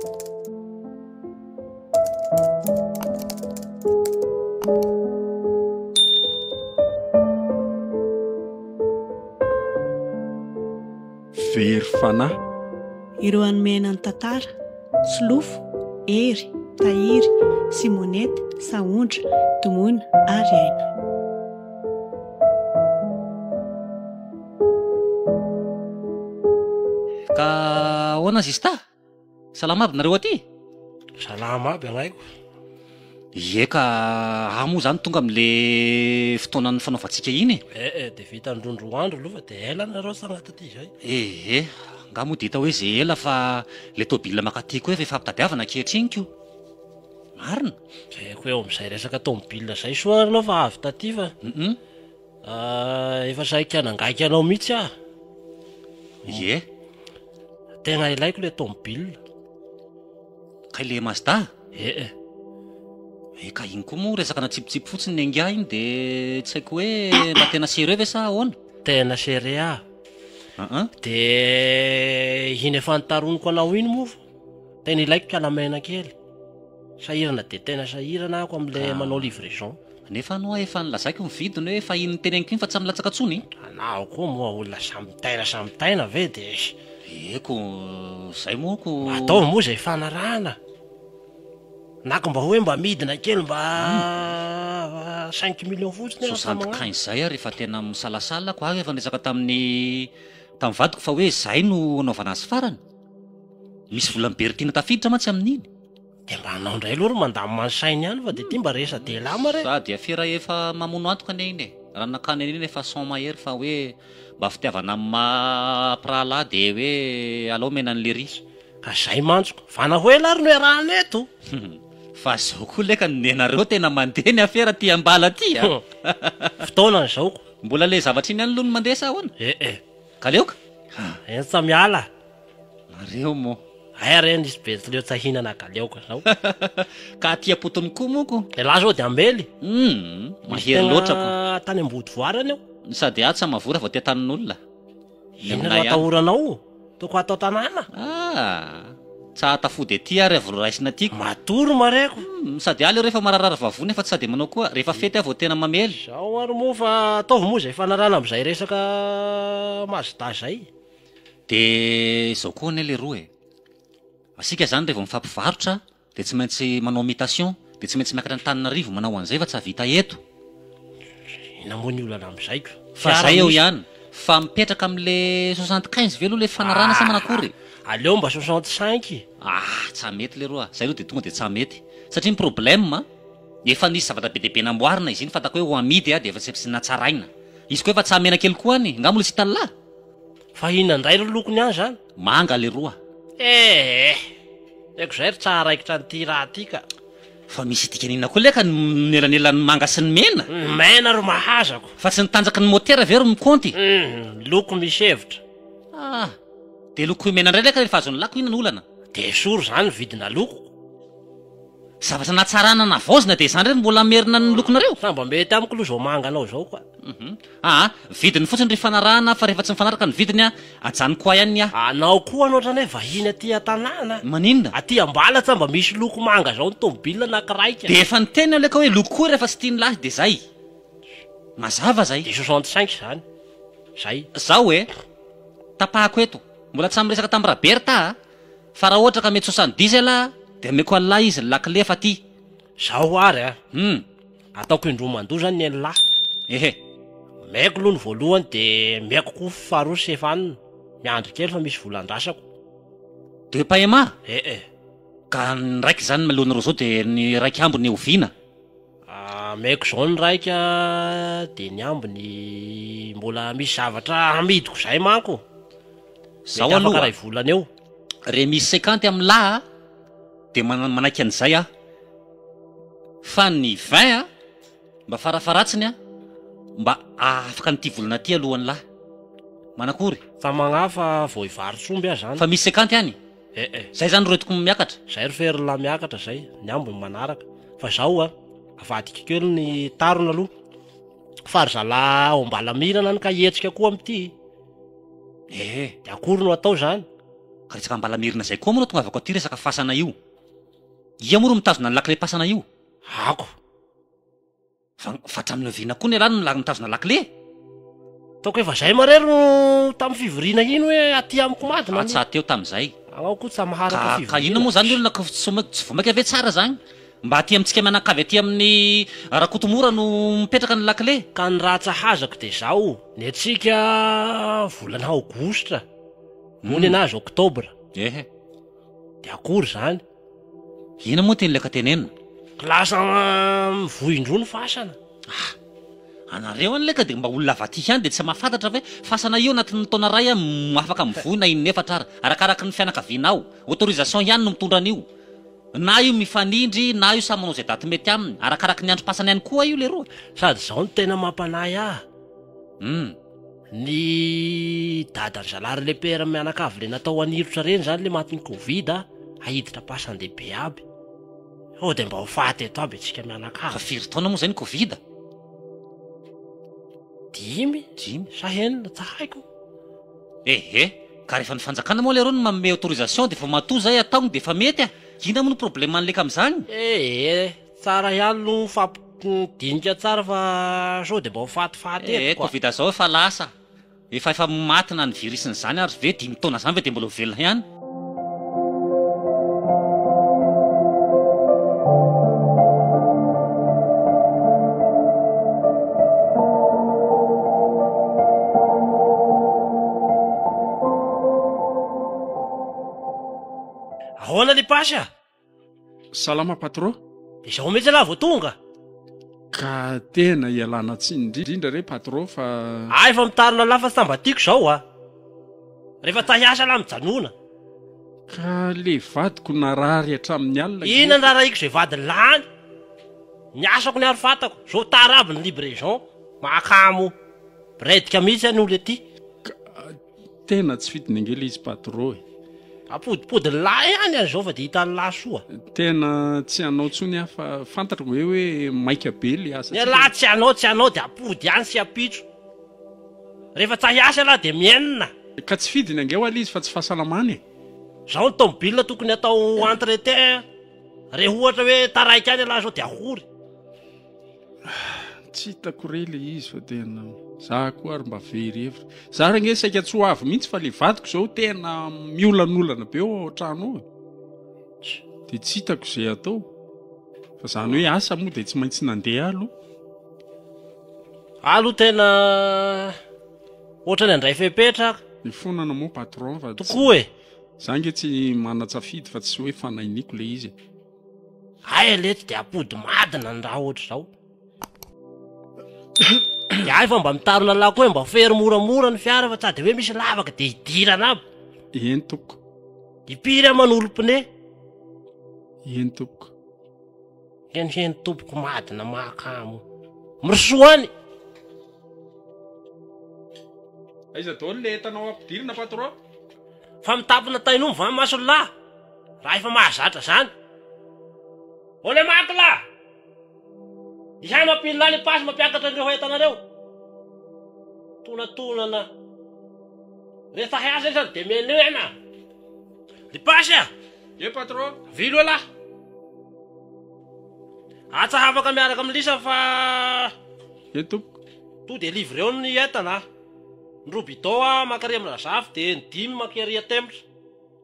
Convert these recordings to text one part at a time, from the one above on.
Very fanahy. Ireo anomenany tantara, Solofo, Hery, Tahiry, Simonety, Saondra, Domona ary Aina. Ka ahoana zista? Salama aby nareo aty? Salama aby agnaiko. Eka, amo zany tonga am'le fotoanan'ny fanaovantsika iny. De vita androndro andro aloha fa de ela nareo sagnaty aty zay. Nga moa de hita hoe zay ela fa le tômôbila makatiko hoe efa ampitadiavana ankehitriny ko. Marina. Zayko eo am'izay resaka tômôbila zay soa anao fa avy taty fa. Efa saika nangaika anao mihitsy ah. Tegna ilaiko le tômôbila. Kay le Mazda? Eka iny koa moa resaka natsipotsipo fotsiny ny angah iny de tsy haiko hoe mba tena sérieux ve sa ahoana? Tena sérieux. De iny efa nitaroniko anao iny moa tena ilaiko kalamena kely. Sahirana de tena sahirana ako am'le manao livraison. Nefa anao efa nilazaiko ny vidiny hoe fa iny teneniko iny fa tsy milatsaka tsony. Anao koa moa olona samy taina ve de eko zay moa ko atao moa zay fanarahana. Nako mba hoe mba midina kely mba 5 millions fotsiny 75 zay rehefa tena misalasala ko efa resaka tamin'ny vadiko fa hoe zay no anaovana azy farany. Misy volambery tiana tafiditra mantsy amin'iny. De mba anao ndray aloha mandamy mansainy ihany fa de ty mba resa de lama re. Sady afera efa mamono antoka ane iny raha nakany iny efa 100 mahery fa hoe mba fitiavana mampirahalahy de hoe alao mena an'le risy. Ka zay mantsoko fana hoe lary no iarahana eto. Fa zao koa leka nenareo tena mandeha ny afera ty ambala ty a. Fotoana zao ko. Mbola le zavatra iny any aloha no mandeha sa ahoana? Ka leoka? Ensa miala. Nareo mo. Aya reny izy betleo tsahinana galeoka zao. Ka aty apotony koa moko. Laha zao de ambely. Mahery loatra ko. Tany ambody voarany eo. Sady atsa mavora vao tia tanin'olona. Ino no atahoranao? Toko atao tanàna. Tsa atafody aty ary avy raisina aty. Matoro mareko. Sady aly rehefa mararara vavony fa tsy sady manao koa rehefa fety vao tena mamely. Zao ary moa fa ataovy moa zay fanarana am'izay resaka Mazda zay. De zao koa ane le roa asika zany rehefa mifampivarotra de tsy maintsy manao imitation de tsy maintsy miakatra Antananarivo manao an'izay fa tsy vita eto. Ina moa ny olana am'izay ko. Fa zay eo ihany. Fa mipetraka am'le 75 ve aloha le fanarana sa manakory? Aleo mba 65. Tsy mety le roa. Zay aloha de tonga de tsy mety. Satria ny problème efa nisy zavatra be dehibe namboarina izy iny fatako hoe ho amidy de efa tsy natsaraina. Izy koa efa tsy amena kely koa any. Ngamo le tsy talla. Fa ina ndray ro lokony any zany? Manga le roa. Eko zay tsara raikitra ny raha ty ka. Fa misy dikanina koa leka nelanelany manga sy ny mena. Mena ro mahazako. Fa tsy nitanjaka ny motera ve ro mikônty? Loko misy hevitra. De loko mena ndray leka rehefa azony lako ina n'olana. De soro zany vidina loko. Zavatra natsarana navaozina de zany mbola amerina ny lokonareo. Samba mety amiko aloha zao manga anao zao koa. Vidiny fotsiny ry fanarahana fa rehefa tsy mifanaraka ny vidiny ajany koa ihany anao koa anao ohatrany hoe vahiny aty an-tanàna. Maninona? Aty ambala tsamba misy loko manga zao ny tômôbila anakiraika. De efa niteny leka hoe loko koa rehefa tsy tiany lahy de zay. Mazava zay. De 65 zany. Zay. Zao tapahako eto. Mbola tsy amresaka tamin'ny Raberta fa raha ohatra ka mety 70 ala de ameko alahy izy lakile fa ty. Zao ary ataoko indromandoa zany ny lahy. Meko aloha ny voalohany de meko koa faharoa sy efanina. Miandry kely fa misy volan-drasako. De paema? Ka ny raiky zany malonareo zao de ny raiky ambony oviana. Meko zao ny raika de ny ambony mbola misy zavatra amidiko zay manko. Zao aloha ray volana eo. Re misy 50 amin'ny lahy de manaiky an'izay fa ny 20 mba farafaratsiny mba afaka nyty volana ty alohan'ny lahy. Manakory? Fa magnafa vao ivarotsomby zany. Fa misy 50 ihany? Zay zany roetiko miakatra. Zay ro fery la miakatra zay. Ny ambony manaraka. Fa zao avadika kely ny tarona aloha. Fa ry zala ao ambala mirana ny ka hetsika koa amty. De akory no atao zany? ka resaka mbalamirina zay koa moa no tonga avako aty resaka fasana io. Ia moa ro mitazona ny lakile pasana io. Ako. Fa hatramin'ny viana koa ny alany no mitazona lakile. Taoko efa zay marery no tamin'ny fivoriana iny hoe aty amiko madina. Atsa teo tamin'izay. Anao koa tsy maharaka ka inona moa zany olona ka tsy vomaika ave tsara zany. Mba aty amintsika mianakavy aty amin'ny Rakotomora no mipetraka ny lakile. Ka ny raha tsahazako de zao, ny antsika volana Aogositra mony anazy Oktobra. Ehe. De akory zany? Ina moa teny leka tenenina? Lasa mivoindro ny fasana. Anareo any leka de mba olona avaty ihany de tsy mahafantatra ve fasana io anatin'ny taona ray afaka mivoy na inefatra ara. Arakaraky ny fianakavianao. Autorisation ihany no mitondra an'io. Na io mifanindry na io samy manao zay daty mety aminy. Arakaraky ny andro pasana ihany koa io leroa. Sady zao no tena mampanahy ah. Ny dada Zalary le père mianakavy le natao anirotra reny zany le matin'ny Covid ahiditra pasan-dehibe aby. De mba ho faty eto aby antsika mianakavy. Fa firy taona moa zay ny Covid? 5 sa enina tsy haiko. Ehe, ka rehefa ny fanjakana moa leroa no manome autorisation de fa matoa zay ataony de fa mety ina moa no problème an'leka am'zany? Tsara ihany no fampidinika tsara fa sao de mba ho fatifaty eto. Covid zao efa lasa. Efa matina ny virusiny zany ary ve 5 taona zany ve de mbola velona ihany. Ahoana le pasy? Salama patron. De zao metsy la vao tonga. Ka tena ialana tsy indrindra re patron fa Efa mitarina lafa tsy tambatiako zao rehefa tahiasa la mijanona. ka le vadiko narary hatramin'ny alina. Ina ny rarahiko zay vady lany. Ny asako ny ary fatako. Zao tara aby ny livraison. Mahakamo bredika mihitsy any olo ety. Tena tsy fidiny angely izy patron. Apodipody lahy ihany zao fa de hitany lahy soa. Tena tsy anao tsony afa fantatro hoe maika be le asa. Ny lahy tsy anao de apody ihany sy apitso. Rehefa tahiasa la de mienina. Ka tsy fidiny angeo ala izy fa tsy fahasalamany. Zao ny tomobile tokony atao entretien. Re ohatra hoe taraiky any lahy zao de ahory. Tsy hitako re le izy fa tena za koa ary mba very hevitra. Za range saika tsy ho avy mihitsy fa le vadiko zao tena miolanolana be ao an-trano ao. De tsy hitako zay atao. Fa zany hoe asa moa de tsy maintsy nandeha aloha tena ohatrany andray fepetraka. Ny fonana moa patron fa tokoa za nge tsy manatsafidy fa tsy hoe fanainiko le izy. Lety de apody madina ny raha ohatra zao. Fa mba mitarona lahy koa mba fery moramora ny fiara fa tsy de hoe misy lavaka de hidirana aby. Eny toko. Ipiry manolo pne. Eny toko. Heny tompoko madina mahakamo. Mirisoany. Aiza daholo le entanao ampidirina patron? Fa mitapina tainao va maso lahy. Raha efa mahazatra zany. Ole maky lahy. Izay mampiny lahy le pasy mampiakatra an'ireo entanareo. Tonatonana. Rehefa hiasa zany de menena. Le pasy patron. Vilo lahy. Atsa hafaka miaraka amin'ny lisa fa toko. To de livreo ny entana. Ny robidao makary amina zafy de ny 5 makary atempotra.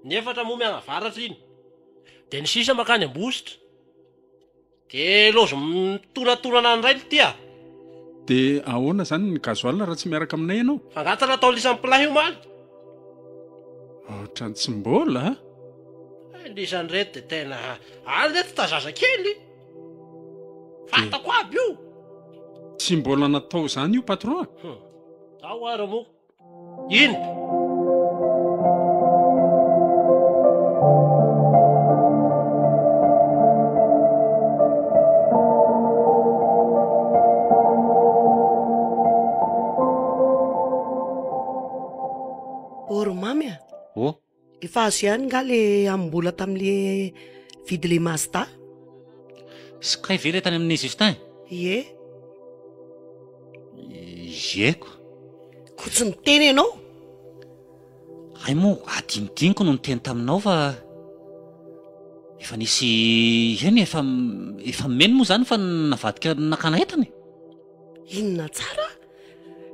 Ny 4 moa mianavaratra iny. De ny 6 makany ambositra. De lozo tonatonana ny ray ty De ahoana zany ny gasoil raha tsy miaraka aminay ianao? Fangatana atao lisan'ny plat io maly. Ohatrany tsy mbola Lisan'ny reto de tena reto tazaza kely. Fantako aby io. Tsy mbola natao zany io patron? Ao ara mo. Ino? Mamy efa azo ihany nga le ambola tam'le vidy le Mazda. Sy kay ve le tany amin'ny Justin? Ko tsy miteny ianao. hay moa adinidiniko no niteny taminao fa efa nisy eny efa meno moa zany fa navadika nakana entany. Inona tsara?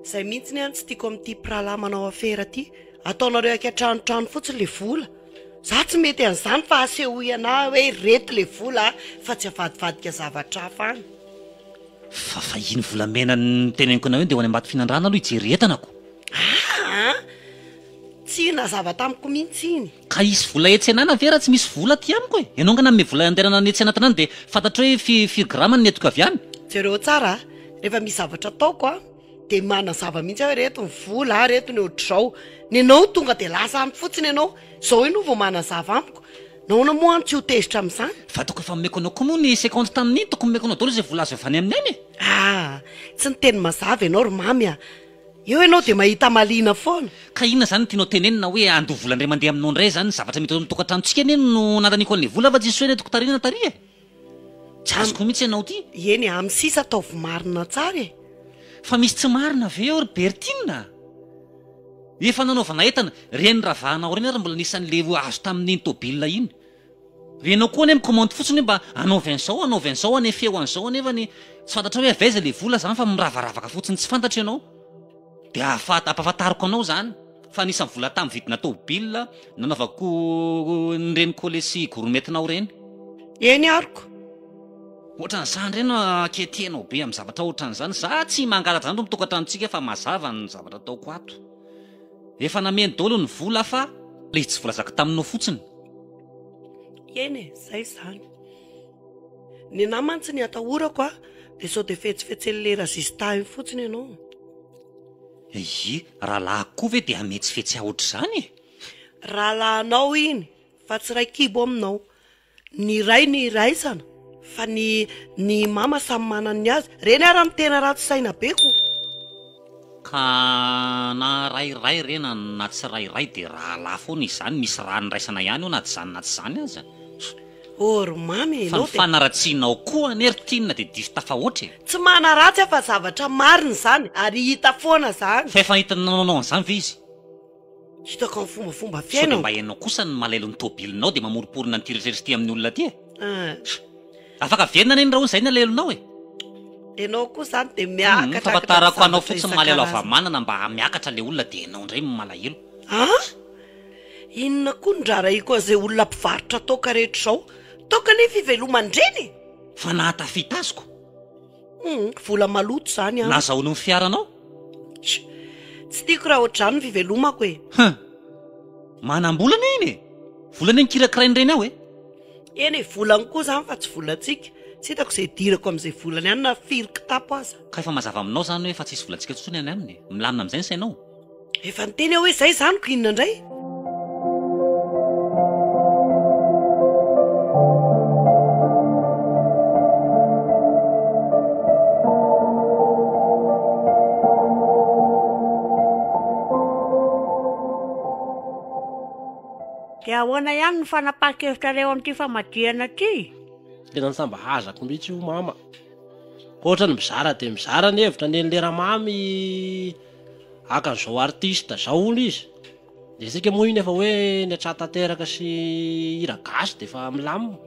Zay mihitsy ny any tsy tiako amin'ity pirahalahy manao afera ty. Ataonareo ankatranotrano fotsiny le vola. Za tsy mety an'izany fa asehoy anahy hoe reto le vola fa tsy avadivadika zavatra hafa any. Fa iny volamena ny teneniko anao eny dia ho any ambaty finandrana aloha hijery entanako. Tsy nazava tamiko mihitsy iny. Ka isy vola etsenana ve raha tsy misy vola ty amiko e? Ianao ngana me vola anderana ny etsena tanany dia fantatra hoe firy ny etoko avy any. Jereo tsara, rehefa misy zavatra ataoko dia manazava mihitsy hoe reto ny vola, reto ny ohatr'izao. Ny anao tonga dia lasa amiko fotsiny ianao. Izao ino vao manazava amiko. Nahoana moa any tsy ho tezitra amin'izany? Fatako efa momeko anao koa moa ny sekondy tamin'iny toko momeko anao daholo izay vola azo avy any amin'ny any e. Tsy ny teny mazava ianao ry mamy a. Eo ianao dia mahita maliana foana. Ka inona zany tianao tenenina hoe andoha vola indray mandeha aminao indray zany zavatra mety mitokantranontsika eny no nandaniko an'ilay vola fa tsy soena toko tarina taria e. Tsy azoko mihitsy ianao ty. Eny amin'ny sisa ataovy marina tsara e. Fa misy tsy marina ve eo ry Bertina? Efa nanaovana entana reny ravahanao reny ary mbola nisan'le azo tamin'iny tôbilina iny. Renao koa ane mikomandy fotsiny mba anaovan'izao ane feo an'izao anefa ny tsy fantatra hoe avaiza le vola zany fa miravaravaka fotsiny tsy fantatra ianao. Dia ampahafantariko anao zany fa nisan'ny vola tamin'ny vidina tôbilina nanaovako nireny kolesy gorometinao reny. Eny ariko. Ohatran'izany reny aketianao be amin'ny zavatra ohatran'izany. Za tsy mangalatra zany mitokantranontsika fa mazava ny zavatra ataoko ato. Efa nameny daholo ny vola fa le tsy volazaka taminao fotsiny. Eny e, zay zany. Ny namany tsy ny atahorako dia sao dia fetsifetsely razista iny fotsiny ianao. Rahalahy koa ve dia ametsifetsy ohatr'izany e? Rahalahinao iny fa tsy ray kibo aminao. Ny raisana fa ny mama samy manana ny azy. Reny ara amin'ny tena ratsy saina beko. Ka na rairay rena na tsy rairay dia rahalahy foana izany. Misy raha niraisana ihany eo na tsy zany aza. Ry mamy fa ny fanaratsianao koa anertinina dia diso tafahoatra e. Tsy manaratsy fa zavatra marina izany ary hita foana zany. Fa efa hitanao an'izany ve izy? Hitako amin'ny fombafomba Sao fiainao. dia mba hainao kosa ny malailo ny tôbilinao dia mamoriporina ny tiretreritsy ty amin'ny olona ty e. Afaka verina neny raha hoy izay ny alelonao e. Ianao koa zany dia miakatra. Fahafantarako anao fotsiny malahelo avamanana mba miakatra le olona dia ianao indray malahelo. Inona koa ny raharaiko an'izay olona mpivarotra toaka rehetra izao? Toaka nefa ivelomandreny. Fa nahatafita azoko. Vola maloto zany a. Nazahoana ny fiaranao? Tsy tiako raha ohatr'izany ny fivelomako e. Manam-bolana iny e. Volana ny kirakirain'ireny aho e. Eny e, volany koa zany fa tsy volantsika. Tsy hitako izay dirako amin'izay volany ihany na firy kitapo aza. Ka efa mazava aminao zany hoe fa tsisy volantsika tsotsony any aminy. Milamina amin'izay ny sainao. Efa niteny hoe izay zany ko inona indray? Dia ahoana ihany ny fanapakevitra amin'ity famadihana ity? Tena ny samba hazako mihitsy io mama. Ohatra ny mizara dia mizara ny hevitra ny lera mamy akan'izao artista zao olo izy. Dia isika moa iny efa hoe ny atratanteraka sy hira gasy dia efa milamina.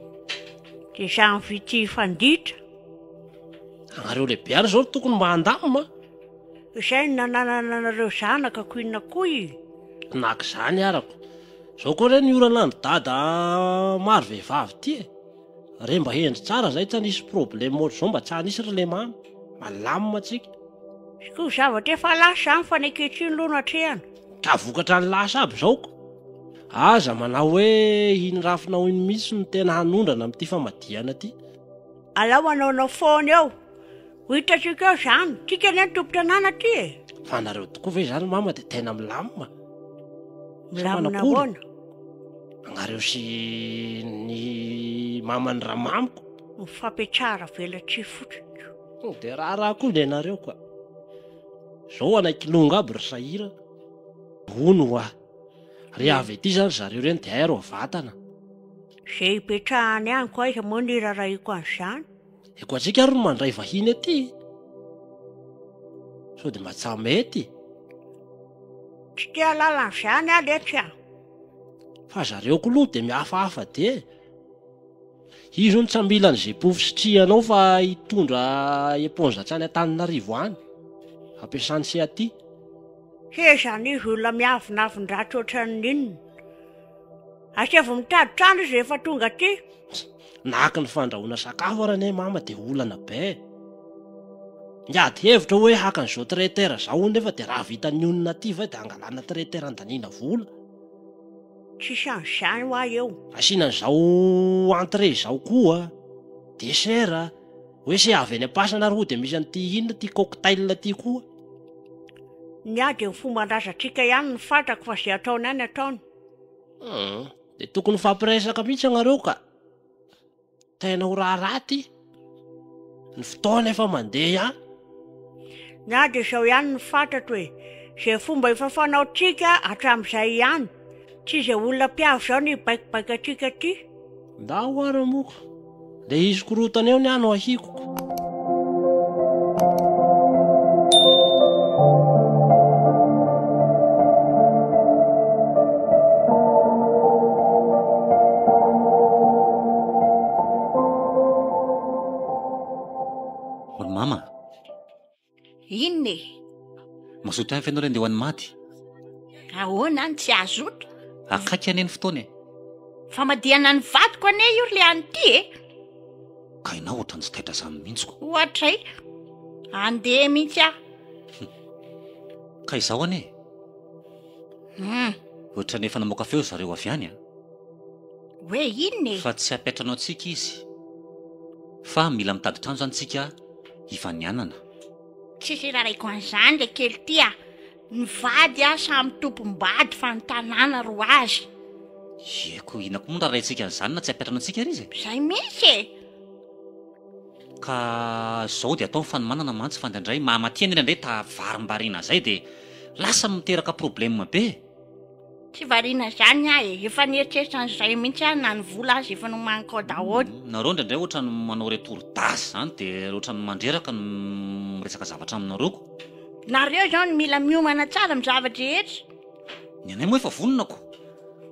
Dia izany vity fanditra. Anareo lehibe ary zao tokony mba handamina. Izay nanananareo zanaka ko inona koa i? Nak'izany arako. Zao koa re ny orana ny dada maro vehivavy ty e. Re mba hendry tsara zay tsy hanisy problème ohatr'izao mba tsy hanisy ry le mamy. Malamina tsika. Koa zavatra efa lasa zany fa ny ankehitriny aloha no hatrehana. Ka vokatra ny lasa aby zao ko. Aza manao hoe iny rafinao iny mihitsy no tena hanondrana amin'ity famadihana ty. Alao anaonao foana eo. Ho hitatsika eo zany. Tika ny tompo-tanàna ty e. Fa nareo tokoa ve zany mama dia tena milamina. Milamina ahoana? Anareo sy ny mamany ramamiko. Mifampiatsara velatsy fotsiny. Dia raha koa le nareo koa. Zao anankilonga aby ry sahira. Ono ho Ry avy ety zany zareo reny dia aero vatana. Izay hipetrahany ihany koa iza moa ny rarahiko an'izany. Eko antsika ary no mandray vahiny ety. Sao dia mba tsy mety. Tsy tia lalan'izany aho letra. Fa zareo koloha de mihafahafa de izy ny tsambilan'izay pofositrihanao fa hitondra eponza tsy any Antananarivo any ampiasany se aty. Hezany izy olona miavinavin-dratsy ohatran'inona. Asa vao mitady trano izy rehefa tonga aty. Nahaky ny fandrahoana sakafo arane mama de olana be. Miady hevitra hoe hakan'izao traitera zao nefa de raha vitan'ny olona aty va de angalana traitera andaniana vola. Tsisy an'izany ho aho eo. Asianan'izao entrée zao koa, dessert, hoe se avy any am-pasana ro de misy an'ity inona ty cocktail ty koa. Ny ahy de ny fomban-drazantsika ihany ny fantako fa zay ataony any ataony. De tokony fampiresaka mihitsy anareo ka. Tena ho raharaty. Ny fotoana efa mandeha ihany. Ny ahy de zao ihany ny fantatro hoe zay fomba efa fanaontsika hatramin'izay ihany. Tsy izay olona mpiavo zao ny baikobaika atsika ty. Nda ho ara moko. Le izy korotana eo ny ano ahikoko. Mama, Inona e? mazoto any fianao andeha ho an'ny maty. Ahoana any tsy azoto? Akaiky ane ny fotoana e. Fa madihana ny vatoko ane io le an'ity e? Ka ianao ohatrany tsy taitra izany mihitsiko. Ohatray, andeha mihitsy aho. Ka izao ane, ohatrany efa namoaka feo zareo avy any a. Hoe inona e? Fa tsy apetranao antsika izy. Fa mila mitady trano zany tsika hivanianana. Tsisy raraiko an'izany le kely ty a. Ny vady a samy tompom-bady fa ny tanàna ro azy. Eko, inona koa moa raha raintsika an'izany na tsy apetranao antsika ry izy e. Zay mihitsy e. Ka zao de atao fanomanana mantsy fandrandray mahamaty nena indray ta varim-bariana zay de lasa miteraka problème be. Tsy variana zany aho e. Efa nieritreritran'izay mihitsy aho na ny vola azy efa nomaniko ao daholo. Nareo indraindray ohatrany manao retour d'as zany de ohatrany mandreraka no miresaka zavatra aminareo ko. Nareo zao ny mila miomana tsara amin'ny zavatra rehetra. Ny anay moa efa vononako.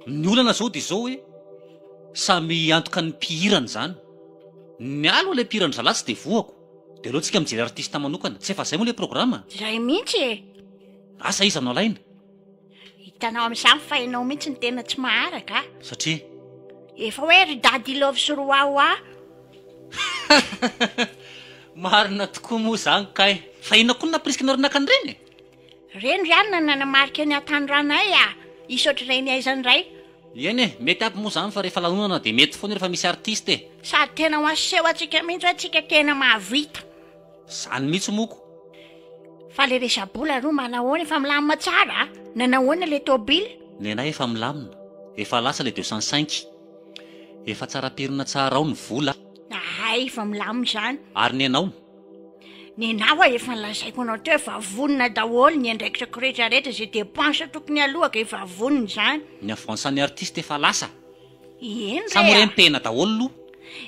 Ny olana zao de zao hoe samy antoka ny mpihirana zany. Ny alo le mpihirana zalatsy de voako. De aleo tsika mijery artista manokana. Tsy efa zay moa le programma. Zay mihitsy e. Asa iza no alaina? Hitanao amin'izany fa ianao mihitsy ny tena tsy maharaka. Satria Efa hoe ry dady love sy roaoa. marina tokoa moa zany kay. Fa inona koa naprisikina rinaka an'ireny e? Reny zany na nanamarika ny atandranay a. Isotry reny aizany ray. Eny e, mety aby moa zany fa rehefa lanonana de mety foana rehefa misy artiste e. Sady tena ho aseho atsika mihitsy hoe atsika tena mahavita. Zany mihitsy moko. Fa le resabola ro manahoana efa milamina tsara. Nanahoana le tôbily. Ny anay efa milamina. Efa lasa le 205. Efa tsara pirina tsara ao ny vola. Ay, efa milamina zany. Ary ny anao? Ny anao a efa nolazaiko anao teo efa vonona daholo ny andraikitako rehetrarehetra zay dépense tokony alohaka efa vonona zany. Ny avansan'ny artiste efa lasa. Eny Samy re. rempena daholo lo.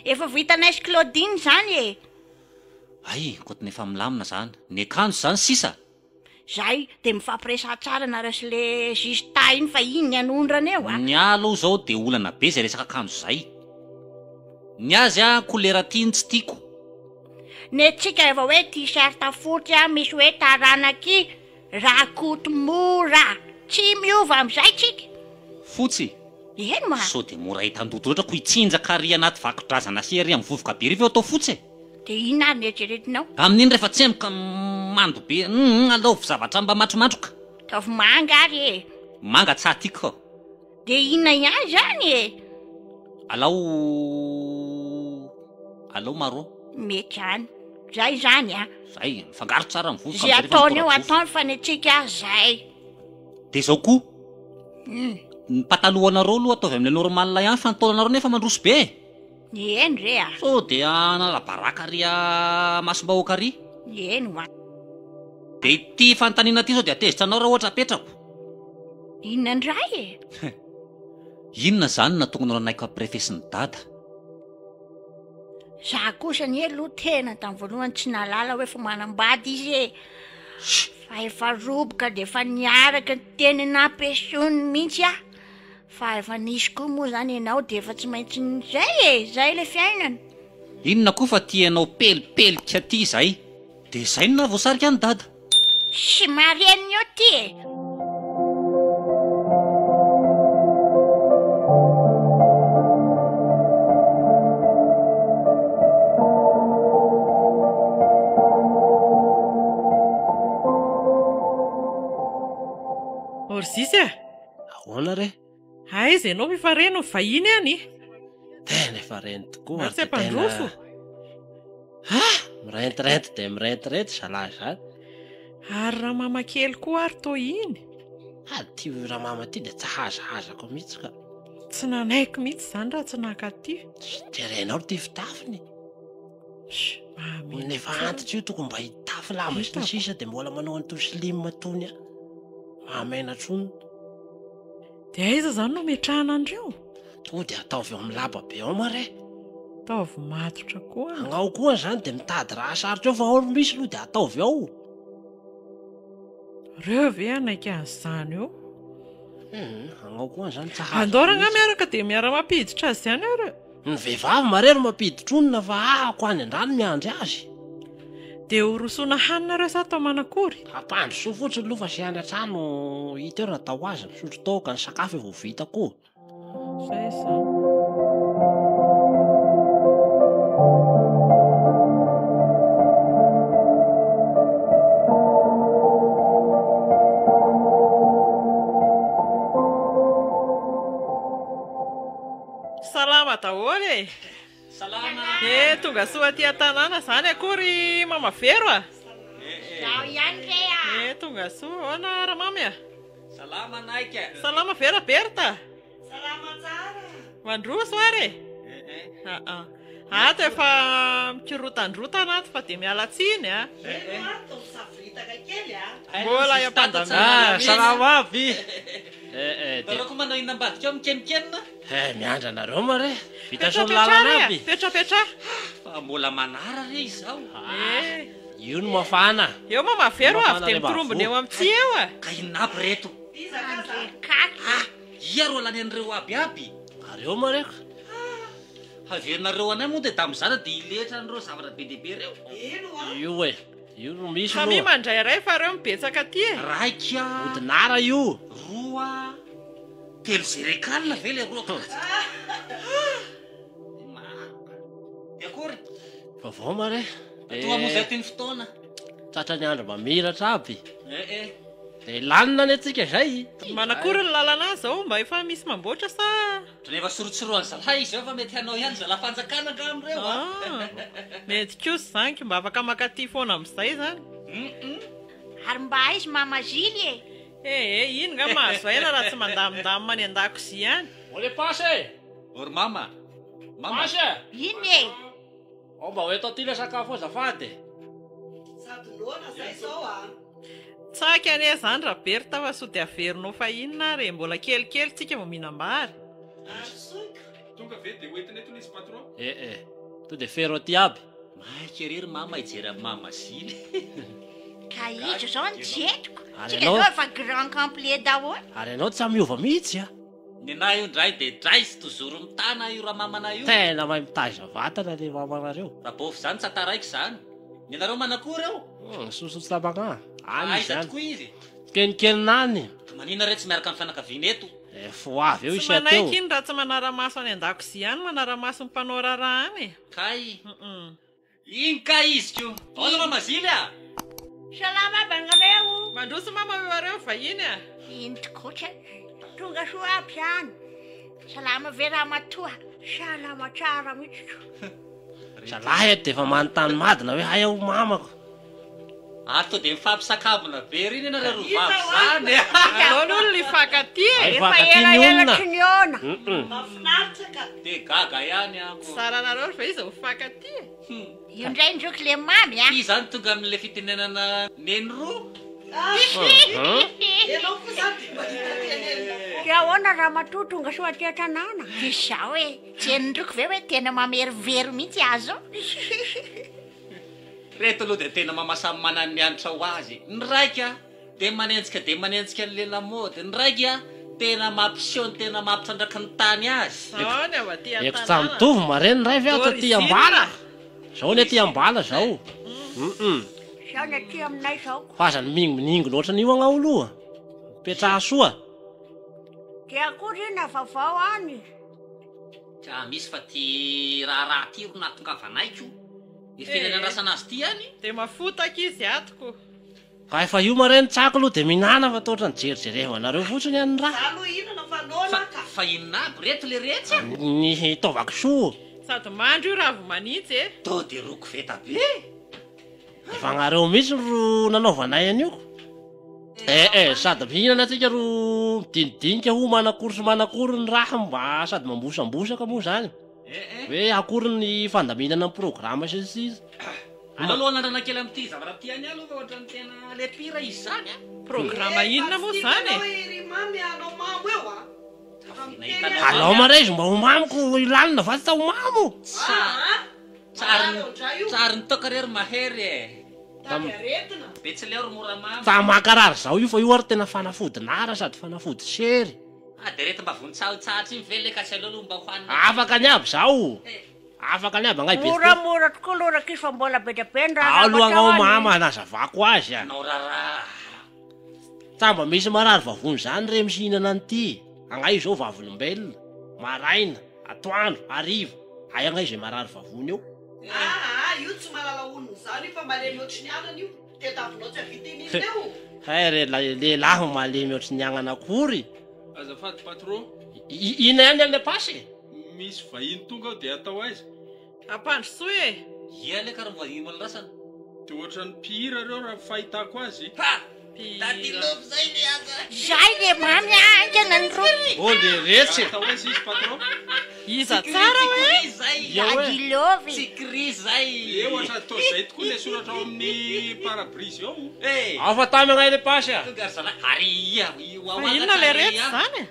Efa vitanay Claudine zany e. Ay, kotiny efa milamina zany. Ny akanjo zany sisa. Zay de mifampiresa tsara nareo sy le zista iny fa iny ny anondrana eo a. Ny alo zao de olana be zay resaka akanjo zay. Ny azy a kolera tiny tsy tiako. Netsika efa hoe t-shirt fotsy a misy hoe taranaky rakoto mora. Tsy miova amin'izay tsika. Fotsy. Eny ma. So de mora hitandoto loatra ko hitsinjaka ary anaty vakidrazana sery amin'ny vovoka be riveo atao fotsy e. De ina ary nieritreretinao. Amin'iny rehefa tsemboka mando be. Alaovy zavatra mba matromatroka. Taovy manga ary e. Manga tsa tiako. De ina ihany zany e. Alao maro. Mety ihany. Zay zany a. Zay mifangaro tsara amin'ny vovoka. Zay ataony eo ataony fa netsika zay. De zao koa. Ny patalohanareo aloha ataovy amin'le normal ihany fa ny taonanareo nefa mandroso be. Eny re a. So de nalabaraka ry masom-bahoaka ry. Eny ho a. De ity fanontaniana ty zao de atezitra anao raha ohatra apetrako. Inona ndray e. Inona zany natonga nanaiko aprefesin'ny dada? Za kosa ny aloha tena tamin'ny voalohany tsy nalala hoe fa manambady izy e. Fa efa roboka de efa niaraka ny teny nampiasaony mihitsy a. Fa efa nisy koa moa zany ianao de efa tsy maintsy zay zay le fiainana. Inona koa fa tianao pelipelika ty zay? De zay no nahavoasarika any dada. Sy marian'ny io ty e. Orzisy a? Ahoana re? Aiza ianao efa reno ny vahiny any? Tena efa reny tokoa. Ary tsy ampandrofo. Mirentirety de mirentirety zalahy zany. Ary raha mama kely koa ary toy iny. Ty ramama ty de tsy hazahazako mihitsy ka. Tsy nanaiko mihitsy zany raha tsy naka ty. Terenao ty fitafiny. Nefa antitra io tokony mba hitafy lamba sy ny sisa de mbola manao an'itony slim tony a. Mamena trony. De aiza zany no metrahana andreo? To de ataovy eo amin'ny laba be ao mare. Taovy matotra koa. Agnao koa zany de mitady raha sarotra eo fa ao misy aloha de ataovy ao. Reo ve anaika an'izany eo? Agnao koa zany tsy Andorana miaraka de miara-mampiditra azy zany eo reo. Ny vehivavy marero mampiditronina fa ahako any an-drano miandry azy. De horosoana hanina reo sa atao manakory? Ampandroso fotsiny aloha fa sy any an-trano hita eo raha atao azy misotro toaka ny sakafo evo vita koa. Zay zany. Salama daholo e. Salama. Tonga soa aty an-tanàna zany akory mama Vero a? Zaho ihany re a. Tonga soa. Hoana ramamy a? Salama naika. Salama Vera Berta. Salama tsara. Mandroso ary? Ato efa mikirotandrotana ato fa de miala tsiny a. Ato misafritaka kely a. Mbola Ah, salama aby. Barako manao inambadika mikenikena. Miandra anareo mare. Vita soa lalana aby. Petra. Fa mbola manara re izao. Io no mafana. Eo mama Vero avy de mitrombony eo amin'ty eo a. Ka inona aby reto? Kaka. Ia ro lany an'ireo aby. Areo mareko. Haverinareo anay moa de tamin'izany de iletra an'ireo zavatra be dehibe reo. Io e. Io no misy Fa mi mandray ray fa reo mibetsaka aty e. Raika. Odinara io. Roa. Telo zerekalina ve le roa. Akory. Vavao mare. Atoa moa zay ty ny fotoana. Tratra ny andro mamiratra aby. De lanina ny atsika zay. Manakory ny lalana zao mba efa misy mamboatra sa? Rehefa sorotsoroan'ny zalahy izy eo fa mety hanao ihany zala fanjakana nga am'ireo a. Mety kosa zany mba afaka makaty foana amin'izay zany. Ary mba aizy mama Zily e. Iny nga mahazo aina raha tsy mandamindamy many an-dakozia any. Ole pasy. Or mama. Pasy. Iny e. Mba hoe atao ty le sakafo azafady. Sady nona zay zao a. Tsaka ane zany raha Berta fa so de averinao fa inona re mbola kelikely tsika vao mihinam-bary. Tonga ve de hoentina eto izy patron? To de fero ty aby. Maika erery mama hijery amin'ny mama Zily. Ka izo zao ny jetiko. Ary Tsika ianao- zao efa grand complet daholo. Ary ianao tsy miova mihitsy a. Ny anahy io ndray de dray sy tozoro mitana io raha mamana io. Tena mahay mitaza vatana le mamanareo. Raha bofy zany tsy ataraiky zany. Ny anareo manakory eo? Sosotsy tabaka. Any Aiza zany. tokoa izy. Kenikeninany. Manina re tsy miaraka amin'ny fianakaviana eto. Fo avy eo Tsy isy ateo. manaiky iny raha tsy manara-maso any an-dakozia any manara-maso ny mpanao raharaha any e. Kay. Iny ka izy ko. Ahoana mama Zily a? Salama bangareo. Mandroso mama areo vahiny a. Iny tokotra. Tonga soa aby zany. Salama Vera matoa. Salama tsara mihitsy. Zalahy de efa manontany madina hoe hay ao mamako. Ato de mifampisakabona be riny ianareo roa vavy zany. Alao aloha ny fakaty e. Efa ela Tsy ny ona. Mafinaritra ka. De gaga ihany ako. Saranareo fa izy ho fakaty e. Io ndray ndroky le mamy a. Ty zany tonga amin'le fitenenana neny roa. Ianao koa zany de mahita tenenina. Ty ahoana raha matoa tonga soa aty an-tanàna. Izao e. Tsy ndroky ve hoe tena mamerivery mihitsy azo. reto aloha de tena mamasamy manany mianatra ho azy. Ny raika de manenjika ny lelamody, ny raika tena mampiseho ny tena mampitrandraka ny tany azy. Zao ny ao aty Eko an-tanàna. tamitovy mare ny ray veo aty ambala. Zao ny aty ambala zao. Sao ny aty aminay zao. Fazany miningo loatra n'io agnaoloha. Petraha soa. Ke akory iny na vaovao any. Ka misy fa ty raha ty ro natongavanaiko. Ifirenendrasana azy ty any. De mafotaka izy atoko. Ka efa io mare ny tsako aloha de minana fa toatra ny jerijerevanareo fotsiny any raha. Aloha inona fa noana ka. Fa inona aby reto le rehetra? Ny taovako soa. Sady mandro io ravo manitsy e. To de roko veta be. Efa anareo mihitsy ro nanaovanay anio. Sady mihinana atsika ro midinidinika ho manakory ny raha mba sady mambosambosaka moa zany. Hoe akory ny fandaminana ny programa sisy. Aloha nandrana kely am'ty zavatra ty any aloha ohatra ny tena le pira izy zany a. Programa inona moa zany e? Ry mamy anao mamo eo a. Alao mare izy mba homamiko ilanina va tsy ta homamo. Tsary ny tokarery mahery e. Aretina. Betsy leo ro mora mamy. Ta makarary zao io fa io ary tena fanafody nara sady fanafody sery. De reto mba vonitsahotsahatry iny ve le ka sy aloha mba hoanina. Afaka ny aby zao. Afaka ny aby angay be. Moramora tokoa loraka izy fa mbola be dia be ny raha Aloha ngao mama nazavako azy a. Nao raraha. Tamba misy marary vavony zany re mihinana an'ity. Angay zao vavolombelona, maraina, atoandro, hariva. Ay angay zay marary vavony eo. Io tsy malala olona zany fa malemy ohatry ny anana io. Tetavinao tsy avitin'iny eo. Lehilahy malemy ohatry ny agnana akory. Azafady patron, Ina ihany any pasy. misy vahiny tonga ao de atao aiza. Ampandrosoa e. Ia le karaha vahiny malalasana. De ohatra ny pihira reo raha fahitako azy. Dadilov zay le aza. Zay le mamy angana ny roa. Oh le retsy. Atao aiza izy patron? Iza tsara hoe. Zay. Adilovy. Tsy crise zay. Ohatra atao zay tokoa le soratra ao amin'ny parabrise eo. Afa tamy angay le pasy a. Garzana ary ia Fa inona le reto zany e?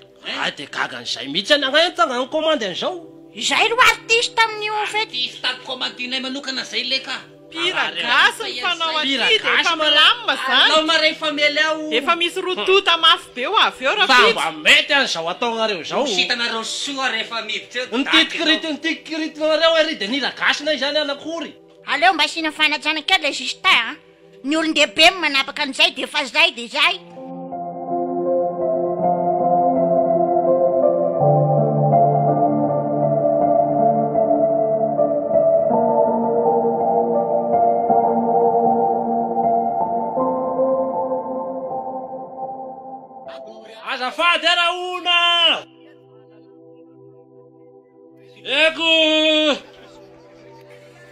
De gagan'izay mihitsy any angay tanga ny kommandy an'izao. Zay ro artista amin'io fety. Ty fitady komandinay manokana zay le ka. Pira gasy ny fanao aty Pira de gasy efa mare. milamina zany. Nao mare efa mely ao. Efa misy rotota mafy be ho avy eo raha fitsy. Tamba mety an'izao ataonareo zao. Sitanareo soa rehefa miditra eo. Ntitikiritinareo ery de nila gasina izany anakory. Aleo mba asina fanajana kely le Justin. Ny olon-dehibe manapaka an'izay de efa zay de zay. Azafady era una! Ego!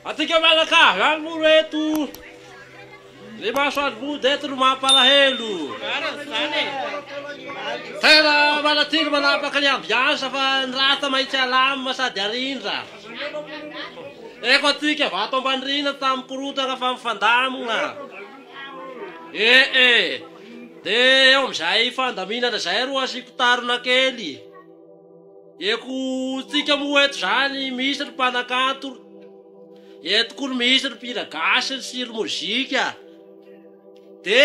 Atika malakavy any mo reto! Le masoandro mody eto no mampalahelo! Tena malatino manapaka ny ambiansa fa ny rata mahitsy alamina sady arindra. Eko atika vato ambandrina tamin'ny korotana fa mifandamina. De eo amizay fandaminana zay ro asiko tarona kely. Eko tsika mo eto zany misy ry mpanakanto. Eto koa misy ry mpira gasy sy ry mozika. De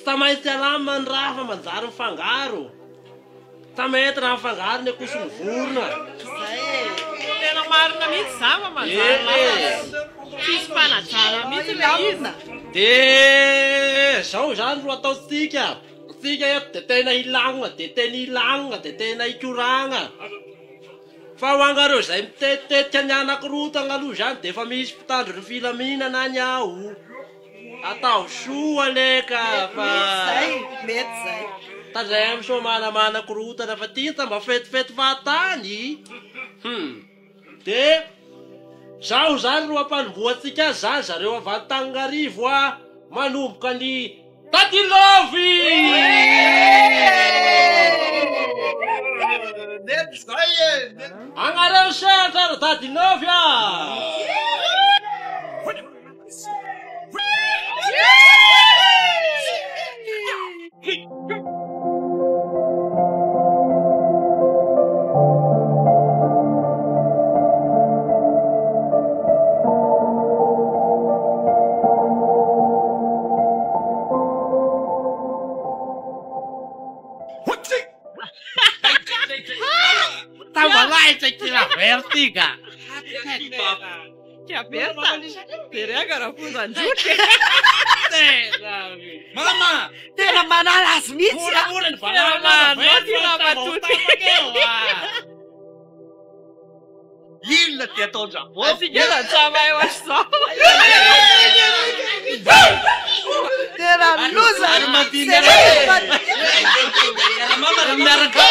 tamahitsy alamina ny raha fa manjary mifangaro. Tamety raha mifangaro ny akosy ny vorona. Tena marina mihitsy zava manjary. Tsisy mpanajana mihitsy le izy. De zao zany ro ataotsika. Tsika eto de tena ilagna, de tena ilagna, de tena ikoragna. Fa ho angareo zay mitetitetika ny anakorotana aloha zany de efa misy mpitandro ny filaminana any ao. Atao soa leka fa Mety zay. tazay amy soa manamana korotana fa ty mba fetifety vatany. De zao zany ro ampanomboatsika azy zany zareo avy Antananarivo a manomboka ny Tadilovy! Angareo sehatra ro Tadilovy a! tika. Chiabeta. Terega raha fonjandroky. Mama! Tena manala azy mihitsy a. Moramora ny Inona ty ataon-dravo? Asikela tsama eo azy zao. Tena loza. Mama raha miaraka.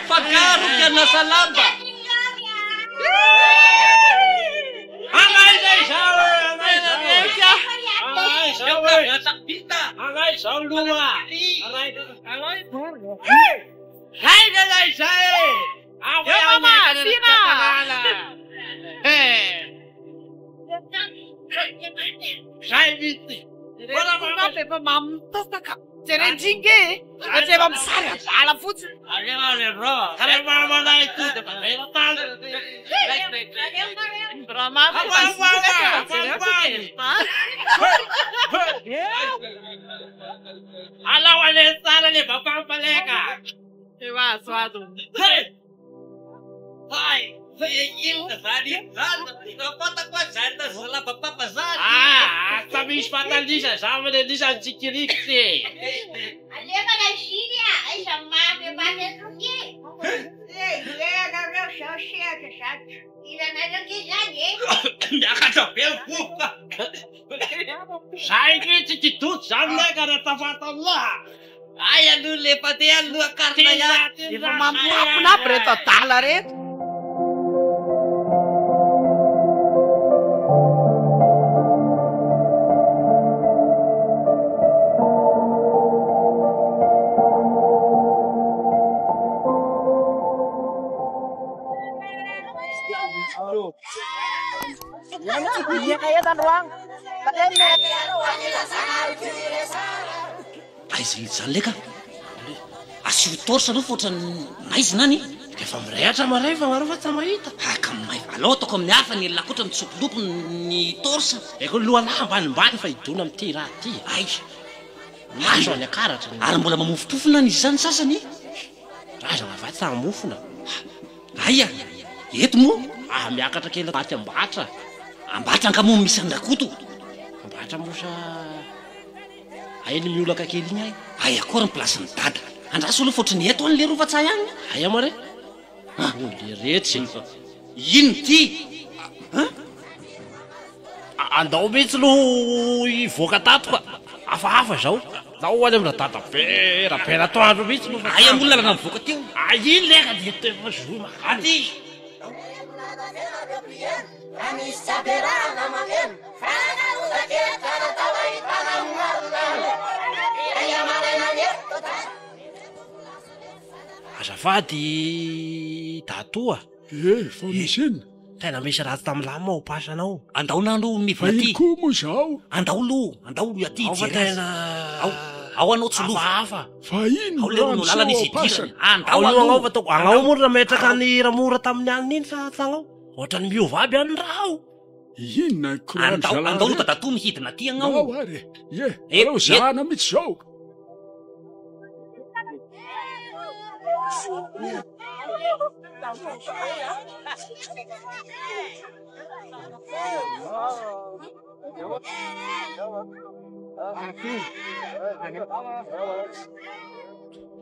Fakaroky anasa lamba. Anay zao loma. Sa misy fatalisa za mane lisa tsikiriky ty. Alefa la Siria, aiza mamy mamy atoky. Anareo zao sehatra zany. Ilanareo ke zany e. Miakatra be foka. Zay ke tsy kitoto zany naka raha tafatanlaha. Ay, aloha lefa te aloha karina ihany. Efa mamapona aby reto adala reto. Aiza zany leka? Asio torsa aloha fa ohatrany maizina any. Efa mirehatra maray fa maro fa tsy mahita. Aka may alao ataoko amin'ny hafa ny lakotra ny tsopolopo ny torsa. Eko lohalahy ambanimbany fa idona amin'ity raha ty. Ay, Maso any akaratra. ary mbola mamofopofona n'izy zany sasany. Aza mavaty sa mofona. Aya, eto moa. Miakatra kely maty ambatra. Ambatra anka moa misy andrakoto. Ambatra mosa ainy miolaka kely igny ay. Ay, akory ny plasin'ny dada. Andraso aloha fa ohatrany eto any le rovatsay agny. Aya mare. Le retsy. Ino ty? Andao mihitsy no ivoaka tato ka. Hafahafa zao. Zao ho any amina dada be rapera toandro mihitsy no. Aya molona lana mivoaka teo. Ino leka dia tefa zohy makany. Azafady tatoa. Fa misy inona? Tena misy raha tamin'ny lama ho pasanao. Andaonandro mivona Ino aty. koa moa zao? Andao aty Ao fa jery azy. tena Ao anao tsy lova. hafahafa. Fa ino Ao le rono lalana izy pasana? idirany. Ao Andao io agnao aloha. fa toko agnao moa nametraka ny ramora tamin'ny anina iny sa tagnao. Ohatrany miova aby any raha ao. Inona korany Andao aloha tadatoa mihidina aty agnao. Ao ary. Reo zana mihitsy zao.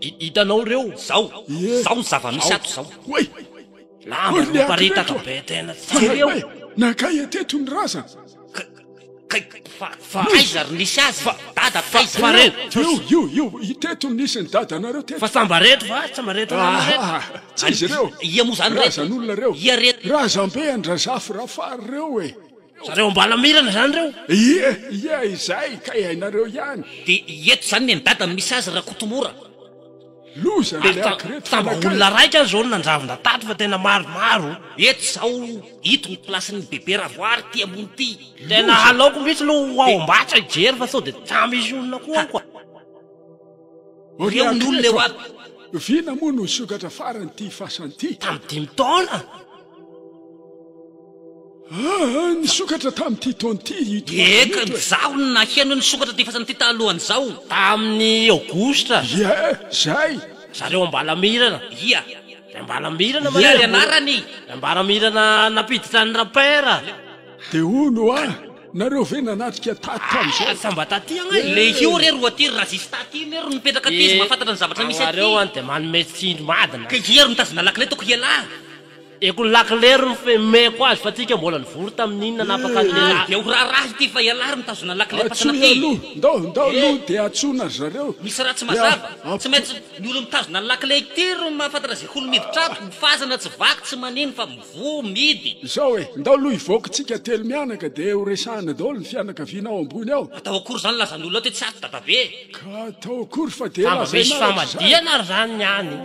Hitanao reo. Zao ny zava-misy ato zao. Oe! Lamba no paritaka be tena tsireo. Nakay ateto ny razana. Fa aiza ry nisy azy fa dada taiza. Fa reto. Io iteto nisy ny dadanareo teto. Fa sambareto fa tsy mareto Ah, tsy izy reo. Ia moa zany reto. Razan'olona reo. Ia reto. Razam-be andrazafy rafary reo e. Zareo mbala mirana zany reo. Ia izay ka hainareo ihany. De eto zany ny dada misy azy raha kotomora. Loza le akreto Tamba olona raika zao nanjavona tato fa tena maromaro. Eto zao ito ny plasin'ny bebe ravoary ty ambony ty. Tena halaoko mihitsy no ao ambatra ijery fa sao de tsy misy olona koa koa. Reo ny olona eo aby. Vina moa no sokatra farany ty fasan'ity. Tamin'ny 5 taona. Nisokatra tamin'ity taon'ity. Eka zaho naheno ny sokatra ty fasan'ity talohan'izao. Tamin'ny Aogositra. Zay. Zareo mbala mirana. Ia. Da mbala mirana Iary anarany da mbara mirana napiditra ny rapera dia ono a nareo ve nanatrika taty tamin'izao samba taty agnay le io re ro aty raha zisy taty iny ro mipetraka aty izy mahafantatra ny zavatra misy areo aty any de manome tsindry madina ka iery mitazona lakile toko hialahy eko ny lakilery ny femeko azy fa tsika mbola nivory tamin'inona napaka ny lehilahy dia ho raharaha ity fa hialahy ro mitazona lakile pasana atsoy ty aloha ndao aloha dia atsona ry zareo misy raha tsy mazava tsy maintsy ny olo mitazona lakile ity ro mahafantatra zay olo miditrato mifazana tsy vaky tsy manino fa mivo midy izao e ndao aloha ivoakytsika telo mianaka dia ho resahana daholo ny fianakavianao ambony ao atao akory zany lazan'olona ty tsy ato dadabe ka atao akory fa dia samba misy famadiana ry zany niany